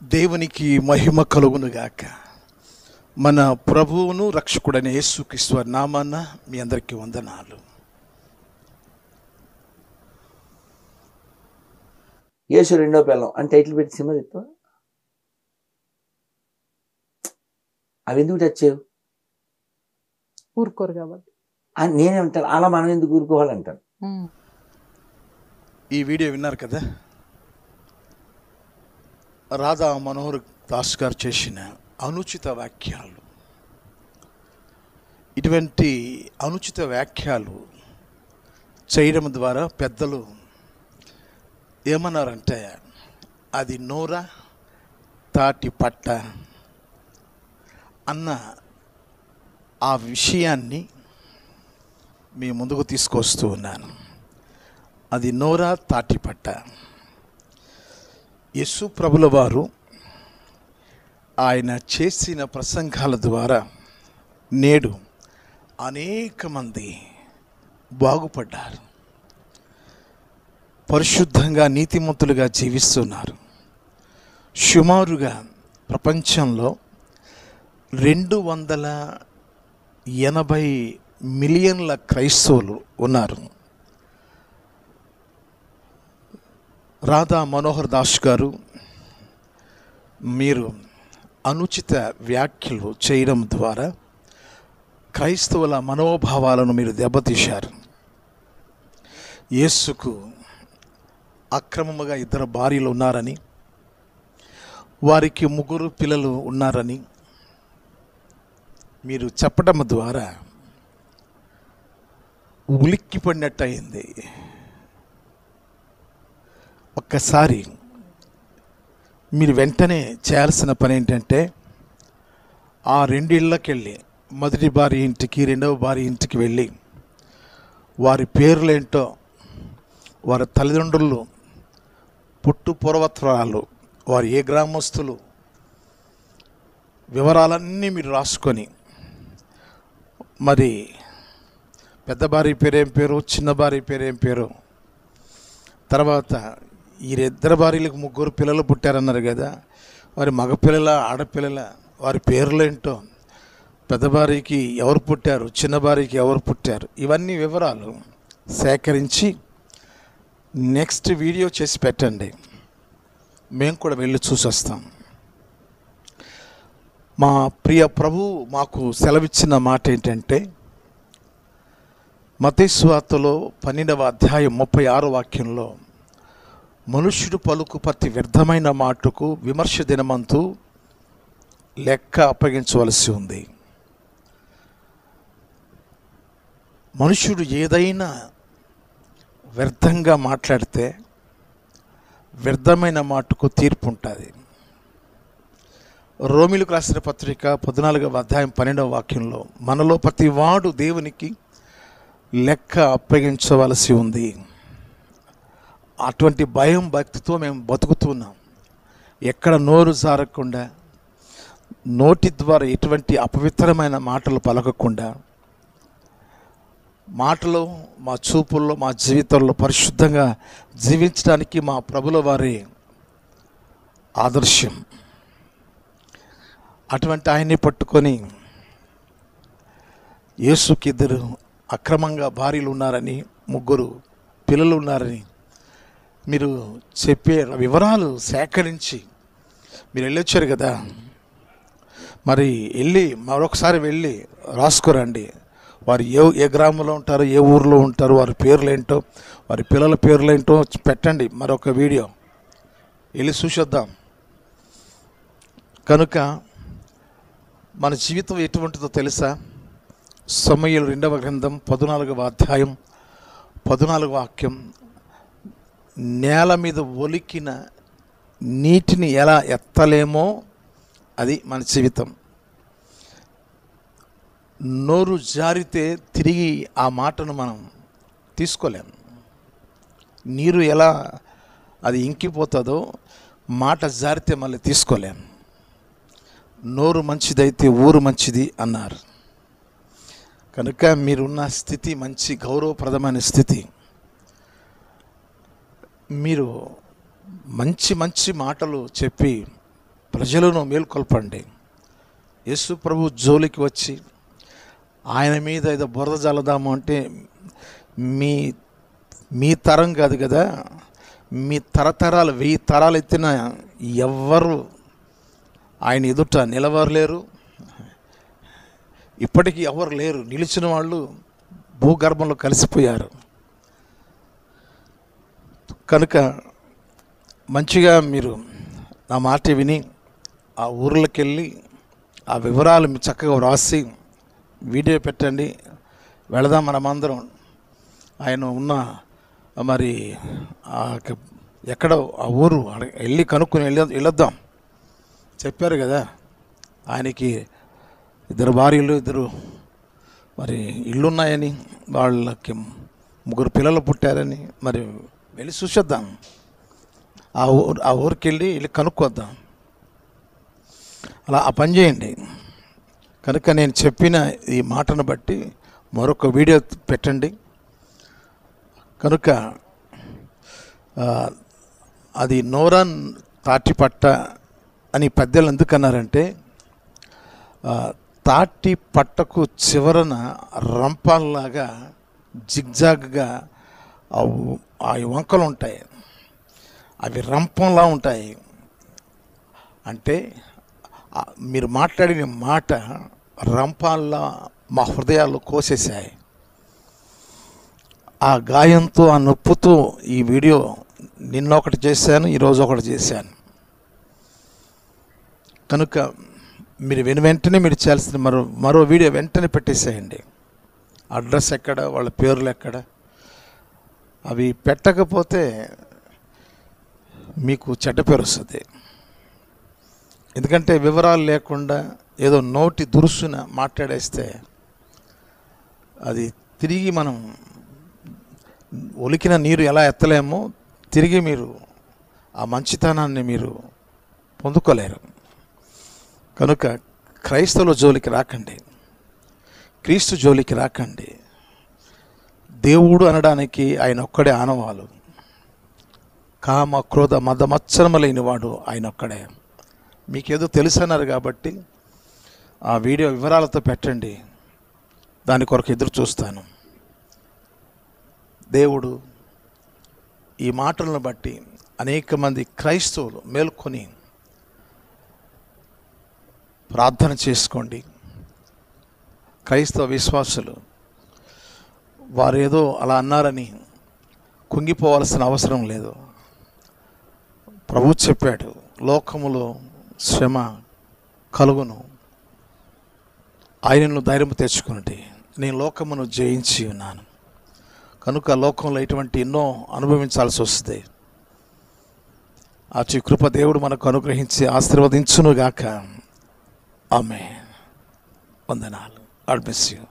దేవునికి మహిమ కలుగునుగాక. మన ప్రభువును రక్షకుడైన యేసుక్రీస్తు నామాన మీ అందరికీ వందనాలు. యేసు రెండో పిల్లం అని టైటిల్ పెట్టి సినిమా చెప్తావా? అవి ఎందుకు తెచ్చావు? ఊరుకోరు కాబట్టి నేనేమంటాను, అలా మనం ఎందుకు ఊరుకోవాలంటాను. ఈ వీడియో విన్నారు కదా, రాధా మనోహర్ దాస్ గారు చేసిన అనుచిత వ్యాఖ్యలు. ఇటువంటి అనుచిత వ్యాఖ్యలు చేయడం ద్వారా పెద్దలు ఏమన్నారంటే, అది నోర తాటి పట్ట అన్న ఆ విషయాన్ని మీ ముందుకు తీసుకొస్తూ ఉన్నాను. అది నోర తాటి పట్ట. యేసు ప్రభుల వారు ఆయన చేసిన ప్రసంగాల ద్వారా నేడు అనేక మంది బాగుపడ్డారు, పరిశుద్ధంగా నీతిమంతులుగా జీవిస్తున్నారు. సుమారుగా ప్రపంచంలో 280 మిలియన్ల క్రైస్తవులు ఉన్నారు. రాధా మనోహర్ దాస్ గారు, మీరు అనుచిత వ్యాఖ్యలు చేయడం ద్వారా క్రైస్తవుల మనోభావాలను మీరు దెబ్బతీశారు. యేసుకు అక్రమముగా 2 భార్యలు ఉన్నారని, వారికి 3 పిల్లలు ఉన్నారని మీరు చెప్పడం ద్వారా ఉలిక్కిపడినట్టు అయింది. ఒక్కసారి మీరు వెంటనే చేయాల్సిన పని ఏంటంటే, ఆ 2 ఇళ్ళకి వెళ్ళి, మొదటి భార్య ఇంటికి, రెండవ భార్య ఇంటికి వెళ్ళి, వారి పేర్లేంటో, వారి తల్లిదండ్రులు పుట్టు పూర్వత్రాలు, వారు ఏ గ్రామస్తులు, వివరాలన్నీ మీరు రాసుకొని, మరి పెద్ద భార్య పేరేం పేరు, చిన్న భార్య పేరేం పేరు, తర్వాత ఈ 2 భార్యలకు 3 పిల్లలు పుట్టారన్నారు కదా, వారి మగపిల్లల ఆడపిల్లల వారి పేర్లేంటో, పెద్ద భార్యకి ఎవరు పుట్టారు, చిన్న భార్యకి ఎవరు పుట్టారు, ఇవన్నీ వివరాలు సేకరించి నెక్స్ట్ వీడియో చేసి పెట్టండి. మేము కూడా వెళ్ళి చూసొస్తాం. మా ప్రియ ప్రభు మాకు సెలవిచ్చిన మాట ఏంటంటే, మత్తయి సువార్తలో 12వ అధ్యాయం 36వ వాక్యంలో, మనుష్యుడు పలుకు ప్రతి వ్యర్థమైన మాటకు విమర్శ దినమంతు లెక్క అప్పగించవలసి ఉంది. మనుష్యుడు ఏదైనా వ్యర్థంగా మాట్లాడితే వ్యర్థమైన మాటకు తీర్పు ఉంటుంది. రోమిలకు రాసిన పత్రిక 14వ అధ్యాయం 12వ వాక్యంలో, మనలో ప్రతి వాడు దేవునికి లెక్క అప్పగించవలసి ఉంది. అటువంటి భయం భక్తితో మేము బతుకుతున్నాం. ఎక్కడ నోరు జారకుండా, నోటి ద్వారా ఎటువంటి అపవిత్రమైన మాటలు పలకకుండా, మాటలు మా చూపుల్లో మా జీవితంలో పరిశుద్ధంగా జీవించడానికి మా ప్రభుల వారి ఆదర్శం. అటువంటి ఆయన్ని పట్టుకొని, యేసుకి 2 అక్రమంగా భార్యలు ఉన్నారని, 3 పిల్లలు ఉన్నారని మీరు చెప్పే వివరాలు సేకరించి మీరు వెళ్ళొచ్చారు కదా, మరి వెళ్ళి మరొకసారి వెళ్ళి రాసుకురండి. వారు ఏ గ్రామంలో ఉంటారో, ఏ ఊరిలో ఉంటారో, వారి పేర్లేంటో, వారి పిల్లల పేర్లేంటో పెట్టండి. మరొక వీడియో వెళ్ళి చూసొద్దాం. కనుక మన జీవితం ఎటువంటిదో తెలుసా? సమూయేలు 2వ గ్రంథం 14వ అధ్యాయం 14వ వాక్యం, నేల మీద ఒలికిన నీటిని ఎలా ఎత్తలేమో అది మన జీవితం. నోరు జారితే తిరిగి ఆ మాటను మనం తీసుకోలేం. నీరు ఎలా అది ఇంకిపోతుందో, మాట జారితే మళ్ళీ తీసుకోలేం. నోరు మంచిదైతే ఊరు మంచిది అన్నారు. కనుక మీరున్న స్థితి మంచి గౌరవప్రదమైన స్థితి. మీరు మంచి మంచి మాటలు చెప్పి ప్రజలను మేల్కొల్పండి. యేసు ప్రభు జోలికి వచ్చి ఆయన మీద ఏదో బురద జల్లదాము అంటే మీ మీ తరం కాదు కదా, మీ తరతరాలు 1000 తరాలు ఎత్తిన ఎవ్వరు ఆయన ఎదుట నిలవలేరు. ఇప్పటికీ ఎవరు లేరు, నిలిచిన వాళ్ళు భూగర్భంలో కలిసిపోయారు. కనుక మంచిగా మీరు నా మాట విని ఆ ఊర్లోకి వెళ్ళి ఆ వివరాలు మీరు చక్కగా వ్రాసి వీడియో పెట్టండి. వెళదాం మనమందరం. ఆయన ఉన్న మరి ఎక్కడ ఆ ఊరు వెళ్ళి కనుక్కొని వెళ్ళొద్దాం. చెప్పారు కదా ఆయనకి 2 భార్యలు 2 మరి ఇళ్ళున్నాయని, వాళ్ళకి 3 పిల్లలు పుట్టారని. మరి వెళ్ళి చూసేద్దాం, ఆ ఊరికి వెళ్ళి కనుక్కొద్దాం. అలా ఆ పని చేయండి. కనుక నేను చెప్పిన ఈ మాటను బట్టి మరొక వీడియో పెట్టండి. కనుక అది నోరాన్ తాటి పట్ట అని పెద్దలు ఎందుకన్నారంటే, తాటి పట్టకు చివరన రంపాల్లాగా జిగ్జాగ్గా ఆ వంకలు ఉంటాయి, అవి రంపంలా ఉంటాయి. అంటే మీరు మాట్లాడిన మాట రంపాల్లా మా హృదయాల్లో కోసేశాయి. ఆ గాయంతో, ఆ నొప్పుతో ఈ వీడియో నిన్న ఒకటి చేశాను, ఈరోజు ఒకటి చేశాను. కనుక మీరు వెంటనే మీరు చేయాల్సిన మరో వీడియో వెంటనే పెట్టేసేయండి. అడ్రస్ ఎక్కడ, వాళ్ళ పేర్లు ఎక్కడ, అవి పెట్టకపోతే మీకు చెడ్డ పేరు వస్తుంది. ఎందుకంటే వివరాలు లేకుండా ఏదో నోటి దురుసున మాట్లాడేస్తే అది తిరిగి మనం ఒలికిన నీరు ఎలా ఎత్తలేమో తిరిగి మీరు ఆ మంచితనాన్ని మీరు పొందుకోలేరు. కనుక క్రైస్తవుల జోలికి రాకండి, క్రీస్తు జోలికి రాకండి. దేవుడు అనడానికి ఆయన ఒక్కడే ఆనవాలు. కామ క్రోధ మద మత్సరము లేనివాడు ఆయన ఒక్కడే. మీకేదో తెలుసు అన్నారు కాబట్టి ఆ వీడియో వివరాలతో పెట్టండి, దాని కొరకు ఎదురు చూస్తాను. దేవుడు ఈ మాటలను బట్టి అనేక మంది క్రైస్తవులు మేల్కొని ప్రార్థన చేసుకోండి. క్రైస్తవ విశ్వాసులు వారు ఏదో అలా అన్నారని కుంగిపోవాల్సిన అవసరం లేదు. ప్రభు చెప్పాడు, లోకములో శ్రమ కలుగును, ఆయనను ధైర్యం తెచ్చుకున్నది, నేను లోకమును జయించి ఉన్నాను. కనుక లోకంలో ఇటువంటి ఎన్నో అనుభవించాల్సి వస్తుంది. ఆ కృప దేవుడు మనకు అనుగ్రహించి ఆశీర్వదించునుగాక. ఆమేన్. వందనాలు. God bless you.